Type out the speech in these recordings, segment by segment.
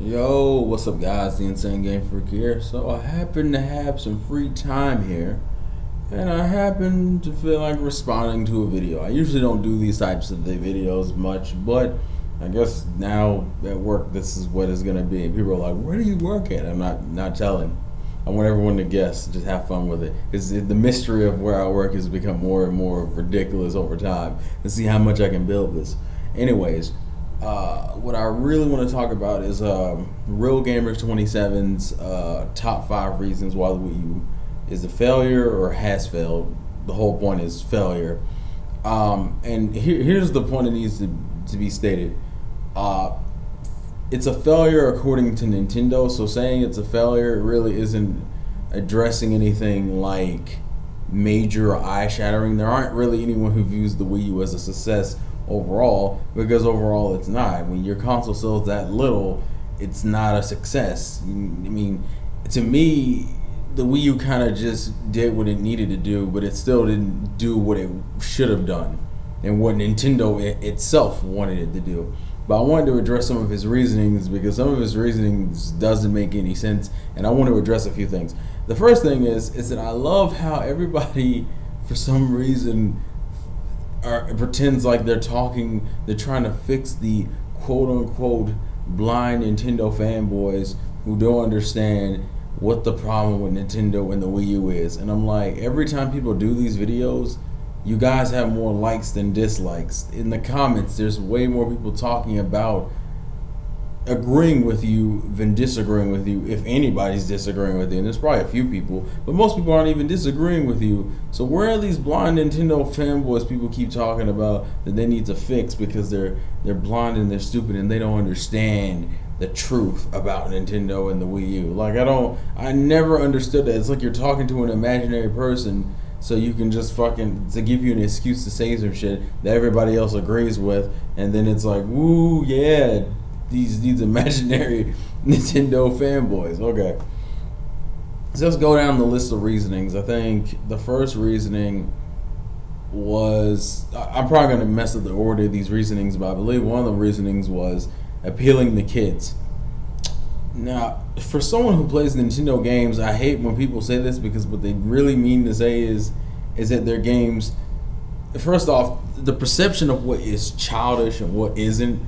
Yo, what's up, guys? The Insane Game Freak here. So, I happen to have some free time here, and I happen to feel like responding to a video. I usually don't do these types of videos much, but I guess now at work, this is what it's gonna be. People are like, "Where do you work at?" I'm not telling. I want everyone to guess. Just have fun with it. The mystery of where I work has become more and more ridiculous over time. To see how much I can build this. Anyways, what I really want to talk about is Real Gamers 27's top 5 reasons why the Wii U is a failure or has failed. The whole point is failure. And here's the point that needs to be stated. It's a failure according to Nintendo, so saying it's a failure really isn't addressing anything like major or eye-shattering. There aren't really anyone who views the Wii U as a success overall, because overall it's not. When your console sells that little, it's not a success. I mean, to me, the Wii U kind of just did what it needed to do, but it still didn't do what it should have done and what Nintendo itself wanted it to do. But I wanted to address some of his reasonings because some of his reasonings doesn't make any sense, and I want to address a few things. The first thing is that I love how everybody, for some reason, pretends like they're trying to fix the quote-unquote blind Nintendo fanboys who don't understand what the problem with Nintendo and the Wii U is. And I'm like, every time people do these videos, you guys have more likes than dislikes. In the comments, there's way more people talking about agreeing with you than disagreeing with you, if anybody's disagreeing with you. And there's probably a few people, but most people aren't even disagreeing with you. So where are these blind Nintendo fanboys people keep talking about that they need to fix because they're blind and they're stupid and they don't understand the truth about Nintendo and the Wii U? Like, I never understood that. It's like you're talking to an imaginary person so you can just to give you an excuse to say some shit that everybody else agrees with, and then it's like, woo, yeah, these imaginary Nintendo fanboys. Okay, so let's go down the list of reasonings. I think the first reasoning was, I'm probably going to mess up the order of these reasonings, but I believe one of the reasonings was appealing to kids. Now, for someone who plays Nintendo games, I hate when people say this because what they really mean to say is that their games, first off, the perception of what is childish and what isn't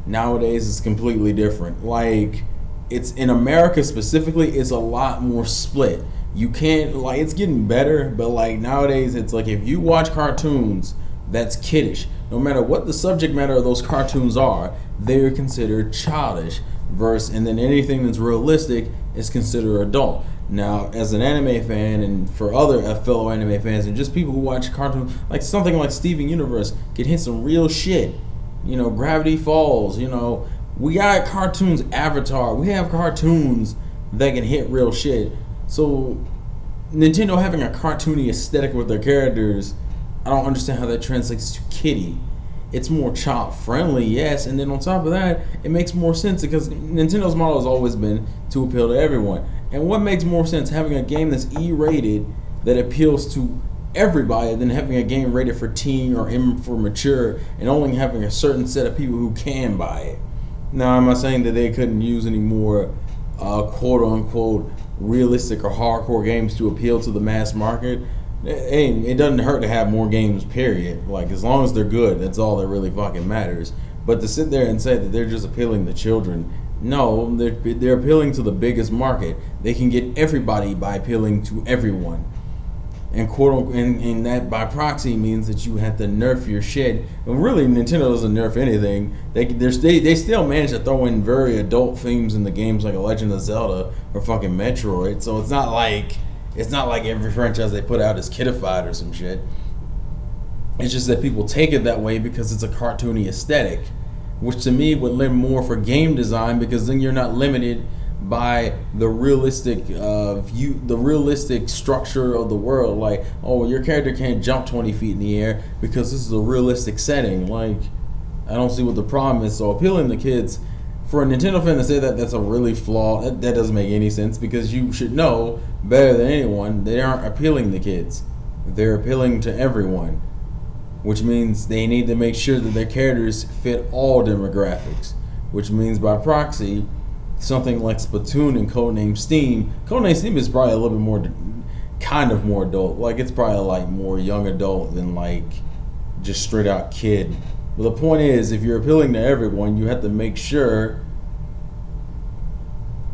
nowadays is completely different. Like, it's in America specifically, it's a lot more split. You can't, like, it's getting better, but like nowadays it's like if you watch cartoons that's kiddish, no matter what the subject matter of those cartoons are, they're considered childish. And then anything that's realistic is considered adult. Now, as an anime fan, and for other fellow anime fans, and just people who watch cartoons, like something like Steven Universe can hit some real shit. You know, Gravity Falls. You know, we got cartoons. Avatar. We have cartoons that can hit real shit. So, Nintendo having a cartoony aesthetic with their characters, I don't understand how that translates to kiddie. It's more child friendly, yes, and then on top of that, it makes more sense because Nintendo's model has always been to appeal to everyone. And what makes more sense, having a game that's E-rated that appeals to everybody than having a game rated for teen or M for mature and only having a certain set of people who can buy it? Now, I'm not saying that they couldn't use any more quote unquote realistic or hardcore games to appeal to the mass market. Hey, it doesn't hurt to have more games, period. Like, as long as they're good, that's all that really fucking matters. But to sit there and say that they're just appealing to children, no, they're appealing to the biggest market. They can get everybody by appealing to everyone. And and that by proxy means that you have to nerf your shit. And really, Nintendo doesn't nerf anything. They still manage to throw in very adult themes in the games like Legend of Zelda or fucking Metroid. So it's not like every franchise they put out is kidified or some shit. It's just that people take it that way because it's a cartoony aesthetic, which to me would lend more for game design, because then you're not limited by the realistic the realistic structure of the world. Like, oh, your character can't jump 20 feet in the air because this is a realistic setting. Like, I don't see what the problem is. So appealing to kids, for a Nintendo fan to say that that's a really flaw, that doesn't make any sense, because you should know better than anyone they aren't appealing to kids. They're appealing to everyone, which means they need to make sure that their characters fit all demographics, which means by proxy, something like Splatoon and Codename Steam. Codename Steam is probably a little bit more, kind of more adult. Like it's probably like more young adult than like just straight out kid. But the point is, if you're appealing to everyone, you have to make sure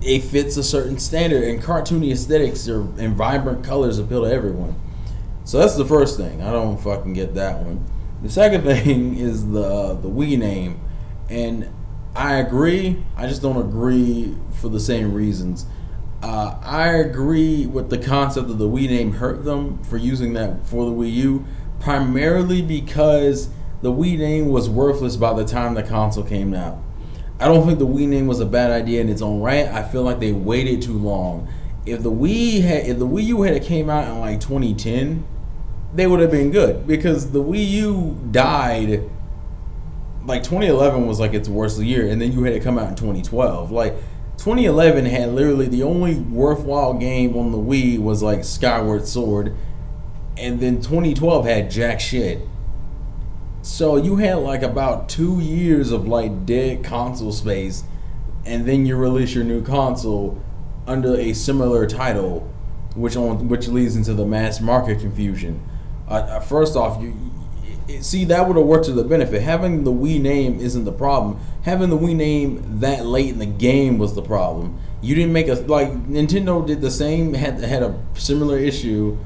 it fits a certain standard, and cartoony aesthetics and vibrant colors appeal to everyone. So that's the first thing. I don't fucking get that one. The second thing is the Wii name, and I agree. I just don't agree for the same reasons. I agree with the concept of the Wii name hurt them for using that for the Wii U, primarily because the Wii name was worthless by the time the console came out. I don't think the Wii name was a bad idea in its own right. I feel like they waited too long. If the Wii U had came out in like 2010, they would have been good, because the Wii U died. Like 2011 was like its worst year, and then you had it come out in 2012. Like 2011 had literally the only worthwhile game on the Wii was like Skyward Sword, and then 2012 had jack shit. So you had like about 2 years of like dead console space, and then you release your new console under a similar title, which leads into the mass market confusion. First off, see, that would have worked to the benefit. Having the Wii name isn't the problem. Having the Wii name that late in the game was the problem. You didn't make Nintendo did the same, had a similar issue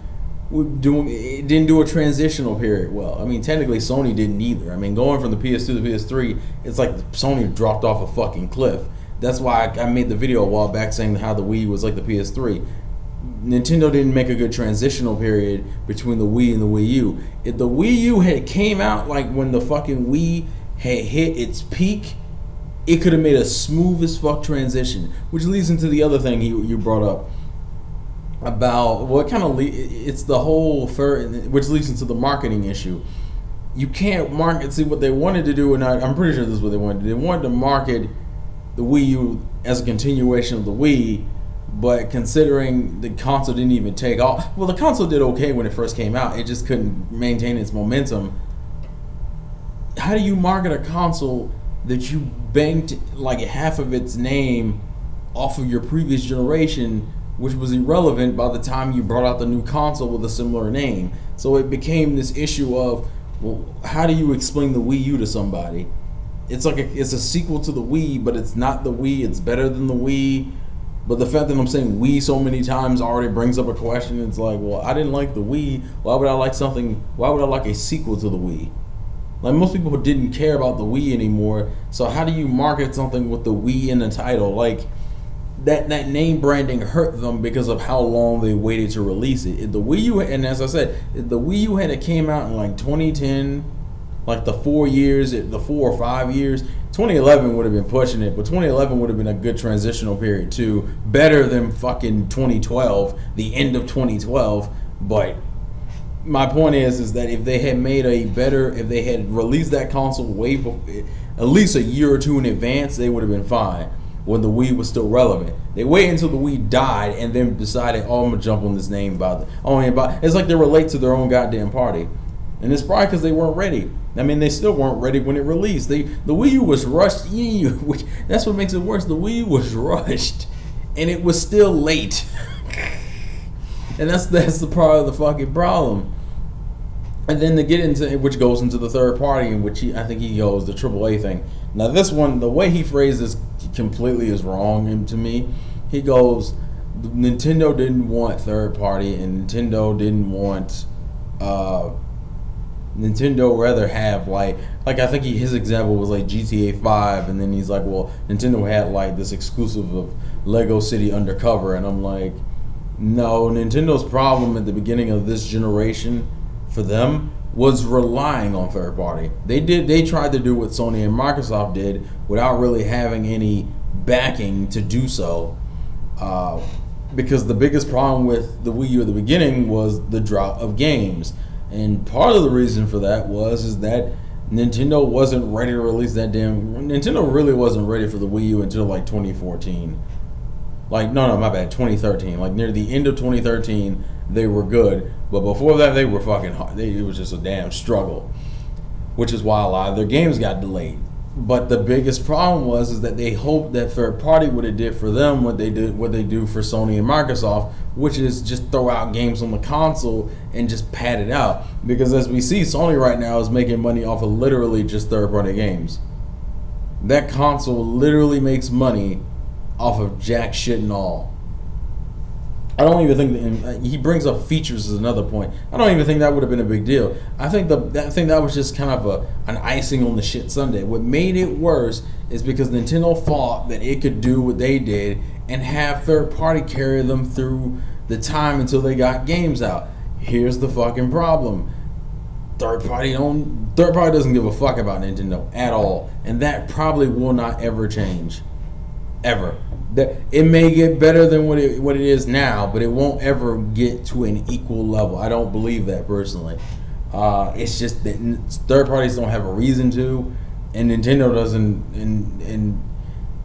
with it didn't do a transitional period well. I mean, technically Sony didn't either. I mean, going from the PS2 to the PS3, it's like Sony dropped off a fucking cliff. That's why I made the video a while back saying how the Wii was like the PS3. Nintendo didn't make a good transitional period between the Wii and the Wii U. If the Wii U had came out like when the fucking Wii had hit its peak, it could have made a smooth as fuck transition. Which leads into the other thing you brought up about what kind of it's the whole which leads into the marketing issue. You can't market. See, what they wanted to do, and I'm pretty sure this is what they wanted to do. They wanted to market the Wii U as a continuation of the Wii, but considering the console didn't even take off. Well, the console did okay when it first came out. It just couldn't maintain its momentum. How do you market a console that you banked like half of its name off of your previous generation, which was irrelevant by the time you brought out the new console with a similar name? So it became this issue of, well, how do you explain the Wii U to somebody? It's like it's a sequel to the Wii, but it's not the Wii. It's better than the Wii. But the fact that I'm saying Wii so many times already brings up a question. It's like, well, I didn't like the Wii. Why would I like a sequel to the Wii? Like, most people didn't care about the Wii anymore. So how do you market something with the Wii in the title? Like, that name branding hurt them because of how long they waited to release it. If the Wii U, and as I said, if the Wii U had came out in like 2010, like the 4 or 5 years, 2011 would have been pushing it, but 2011 would have been a good transitional period too. Better than fucking 2012, the end of 2012. But my point is that if they had if they had released that console way before, at least a year or two in advance, they would have been fine when the Wii was still relevant. They waited until the Wii died and then decided, oh, I'm gonna jump on this name it's like they were late to their own goddamn party. And it's probably because they weren't ready. I mean, they still weren't ready when it released. The Wii U was rushed. Which, that's what makes it worse. The Wii U was rushed, and it was still late. And that's the part of the fucking problem. And then to get into, which goes into the third party, in which I think he goes the AAA thing. Now this one, the way he phrased this completely is wrong to me. He goes, Nintendo didn't want third party, and Nintendo didn't want. Nintendo rather have like I think his example was like GTA 5, and then he's like, well, Nintendo had like this exclusive of Lego City Undercover, and I'm like, no, Nintendo's problem at the beginning of this generation for them was relying on third party. They tried to do what Sony and Microsoft did without really having any backing to do so, because the biggest problem with the Wii U at the beginning was the drought of games. And part of the reason for that is that Nintendo wasn't ready to release Nintendo really wasn't ready for the Wii U until like 2014. Like, no, my bad, 2013. Like, near the end of 2013, they were good. But before that, they were fucking hard. It was just a damn struggle. Which is why a lot of their games got delayed. But the biggest problem was is that they hoped that third party would have did for them what they do for Sony and Microsoft, which is just throw out games on the console and just pad it out. Because as we see, Sony right now is making money off of literally just third party games. That console literally makes money off of jack shit and all. I don't even think that, he brings up features as another point. I don't even think that would have been a big deal. I think that was just kind of an icing on the shit sundae. What made it worse is because Nintendo thought that it could do what they did and have third party carry them through the time until they got games out. Here's the fucking problem. Third party doesn't give a fuck about Nintendo at all, and that probably will not ever change, ever. That it may get better than what it is now, but it won't ever get to an equal level. I don't believe that personally. It's just that third parties don't have a reason to, and Nintendo doesn't. And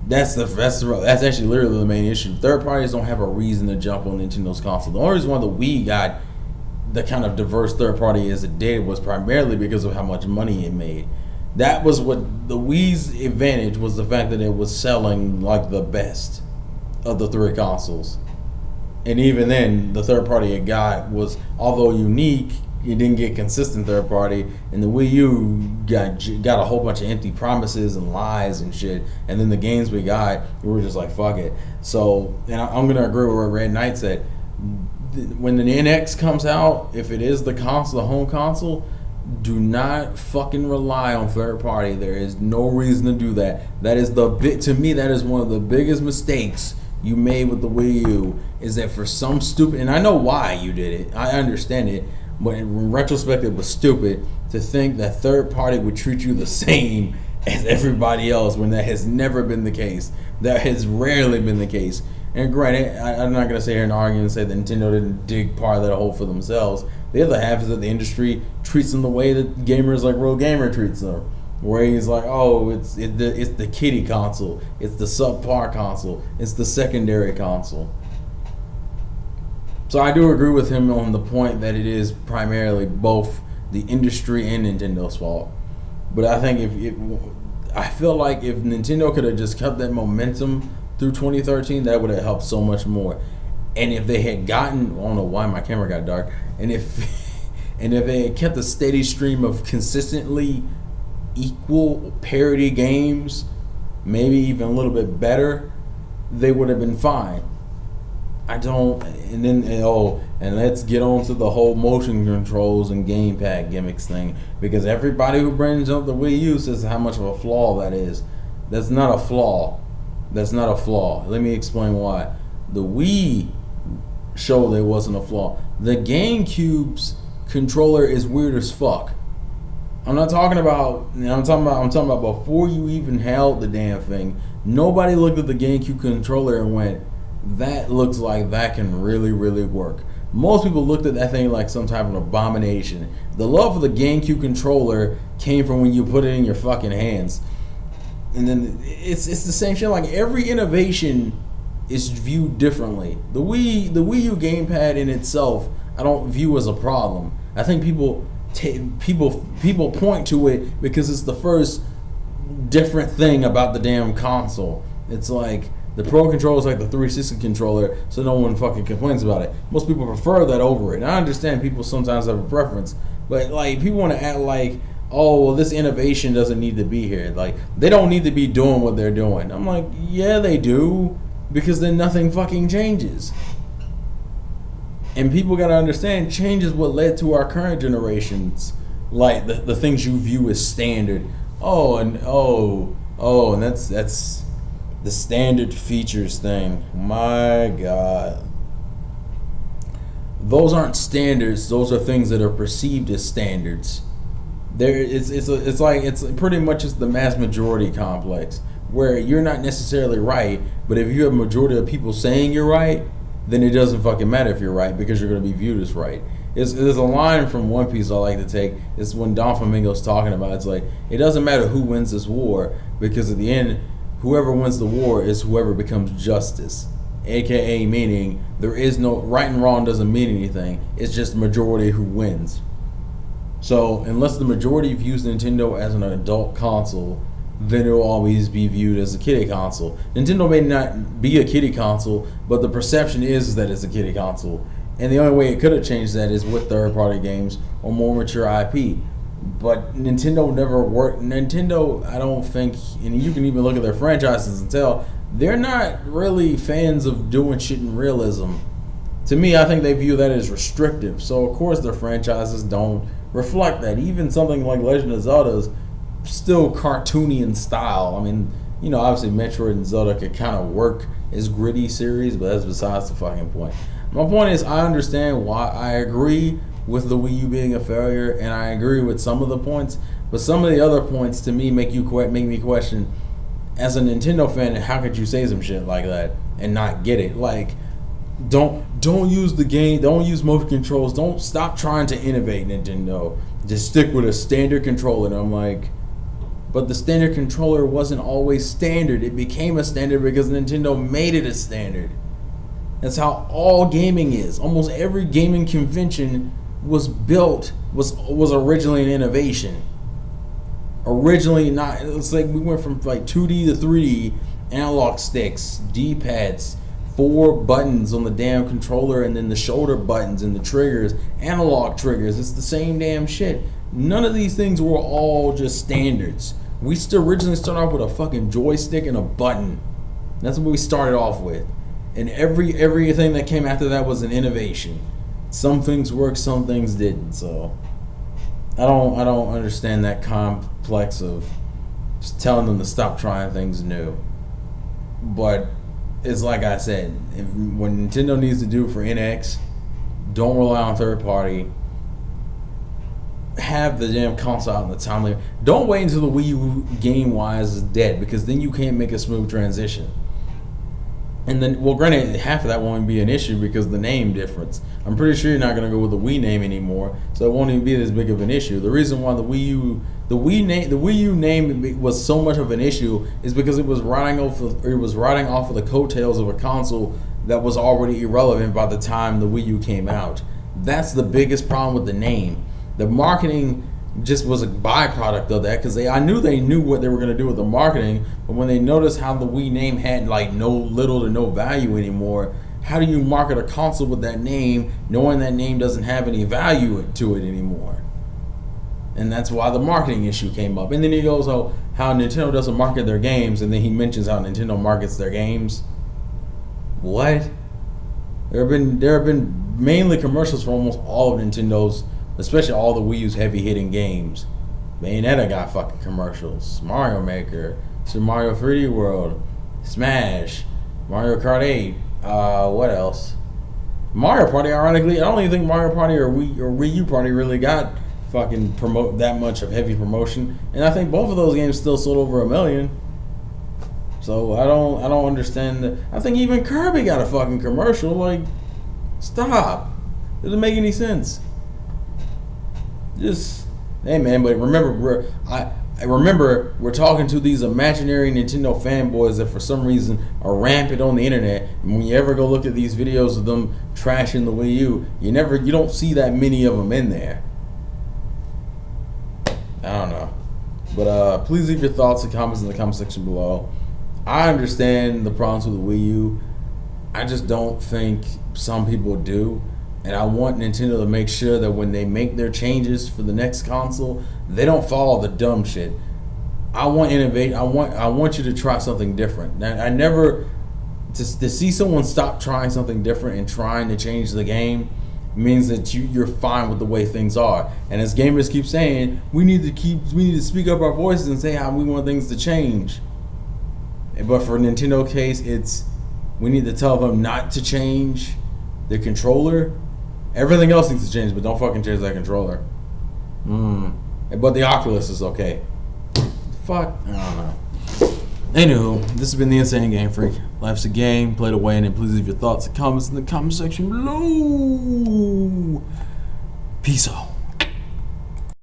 that's actually literally the main issue. Third parties don't have a reason to jump on Nintendo's console. The only reason why the Wii got the kind of diverse third party as it did was primarily because of how much money it made. That was what the Wii's advantage was, the fact that it was selling like the best of the three consoles. And even then, the third party it got was, although unique, it didn't get consistent third party. And the Wii U got a whole bunch of empty promises and lies and shit. And then the games we got, we were just like, fuck it. So, and I'm going to agree with what Red Knight said. When the NX comes out, if it is the home console, do not fucking rely on third party. There is no reason to do that. That is to me, that is one of the biggest mistakes you made with the Wii U, is that for some stupid, and I know why you did it, I understand it, but in retrospect it was stupid to think that third party would treat you the same as everybody else when that has never been the case. That has rarely been the case. And granted, I'm not going to sit here and argue and say that Nintendo didn't dig part of that hole for themselves. The other half is that the industry treats them the way that gamers like Real Gamer treats them. Where he's like, oh, it's the kiddie console, it's the subpar console, it's the secondary console. So I do agree with him on the point that it is primarily both the industry and Nintendo's fault. But I think I feel like if Nintendo could have just kept that momentum through 2013, that would have helped so much more. And if they had gotten, I don't know why my camera got dark, and if they had kept a steady stream of consistently equal parity games, maybe even a little bit better, they would have been fine. And let's get on to the whole motion controls and gamepad gimmicks thing, because everybody who brings up the Wii U says how much of a flaw that is. That's not a flaw. Let me explain why. The Wii showed there wasn't a flaw. The GameCube's controller is weird as fuck. I'm talking about before you even held the damn thing. Nobody looked at the GameCube controller and went, that looks like that can really, really work. Most people looked at that thing like some type of abomination. The love for the GameCube controller came from when you put it in your fucking hands. And then it's the same shit. Like, every innovation is viewed differently. The Wii U gamepad in itself, I don't view as a problem. I think people point to it because it's the first different thing about the damn console. It's like the Pro controller is like the 360 controller, so no one fucking complains about it. Most people prefer that over it. And I understand people sometimes have a preference, but like, people want to act like, oh, well, this innovation doesn't need to be here. Like, they don't need to be doing what they're doing. I'm like, yeah, they do, because then nothing fucking changes. And people gotta understand, change is what led to our current generations, like the things you view as standard. And that's the standard features thing. My God, those aren't standards. Those are things that are perceived as standards. It's pretty much just the mass majority complex, where you're not necessarily right, but if you have a majority of people saying you're right, then it doesn't fucking matter if you're right, because you're going to be viewed as right. There's a line from One Piece I like to take. It's when Don Flamingo's talking about it. It's like, it doesn't matter who wins this war, because at the end, whoever wins the war is whoever becomes justice. AKA meaning there is no right and wrong, doesn't mean anything. It's just the majority who wins. So unless the majority views Nintendo as an adult console, then it will always be viewed as a kiddie console. Nintendo may not be a kiddie console, but the perception is that it's a kiddie console. And the only way it could have changed that is with third-party games or more mature IP. But Nintendo never worked. Nintendo, I don't think, and you can even look at their franchises and tell, they're not really fans of doing shit in realism. To me, I think they view that as restrictive. So, of course, their franchises don't reflect that. Even something like Legend of Zelda's still cartoony in style. I mean, you know, obviously Metroid and Zelda could kind of work as gritty series, but that's besides the fucking point. My point is, I understand why. I agree with the Wii U being a failure, and I agree with some of the points, but some of the other points to me make me question, as a Nintendo fan, how could you say some shit like that and not get it? Like, don't use the game, don't use motion controls, don't stop trying to innovate, Nintendo. Just stick with a standard controller. And I'm like, but the standard controller wasn't always standard. It became a standard because Nintendo made it a standard. That's how all gaming is. Almost every gaming convention was originally an innovation. Originally not, it's like we went from like 2D to 3D, analog sticks, D-pads, 4 buttons on the damn controller, and then the shoulder buttons and the triggers, analog triggers. It's the same damn shit. None of these things were all just standards. We still originally started off with a fucking joystick and a button. That's what we started off with. And everything that came after that was an innovation. Some things worked, some things didn't. So I don't understand that complex of just telling them to stop trying things new. But it's like I said, when Nintendo needs to do it for NX, don't rely on third party. Have the damn console out in the timely. Don't wait until the Wii U game-wise is dead, because then you can't make a smooth transition. And then, well, granted, half of that won't be an issue because of the name difference. I'm pretty sure you're not going to go with the Wii name anymore, so it won't even be as big of an issue. The reason why the Wii U name was so much of an issue is because it was riding off of the coattails of a console that was already irrelevant by the time the Wii U came out. That's the biggest problem with the name. The marketing just was a byproduct of that, because I knew they knew what they were going to do with the marketing, but when they noticed how the Wii name had like little to no value anymore, how do you market a console with that name knowing that name doesn't have any value to it anymore? And that's why the marketing issue came up. And then he goes, oh, how Nintendo doesn't market their games, and then he mentions how Nintendo markets their games. What? There have been mainly commercials for almost all of Nintendo's, especially all the Wii U's heavy-hitting games. Bayonetta got fucking commercials. Mario Maker, Super Mario 3D World, Smash, Mario Kart 8. What else? Mario Party, ironically, I don't even think Mario Party or Wii U Party really got fucking promote that much of heavy promotion. And I think both of those games still sold over 1 million. So I don't understand that. I think even Kirby got a fucking commercial. Like, stop. Doesn't make any sense. Just, hey man, but remember, we're talking to these imaginary Nintendo fanboys that for some reason are rampant on the internet. And when you ever go look at these videos of them trashing the Wii U, you don't see that many of them in there. I don't know, but please leave your thoughts and comments in the comment section below. I understand the problems with the Wii U. I just don't think some people do. And I want Nintendo to make sure that when they make their changes for the next console, they don't follow the dumb shit. I want innovate. I want you to try something different. Now, to see someone stop trying something different and trying to change the game means that you're fine with the way things are. And as gamers keep saying, we need to speak up our voices and say how we want things to change. But for Nintendo case, we need to tell them not to change the controller. Everything else needs to change, but don't fucking change that controller. But the Oculus is okay. Fuck, I don't know. Anywho, this has been the Insane Game Freak. Life's a game, play to win, and please leave your thoughts and comments in the comment section below. Peace out.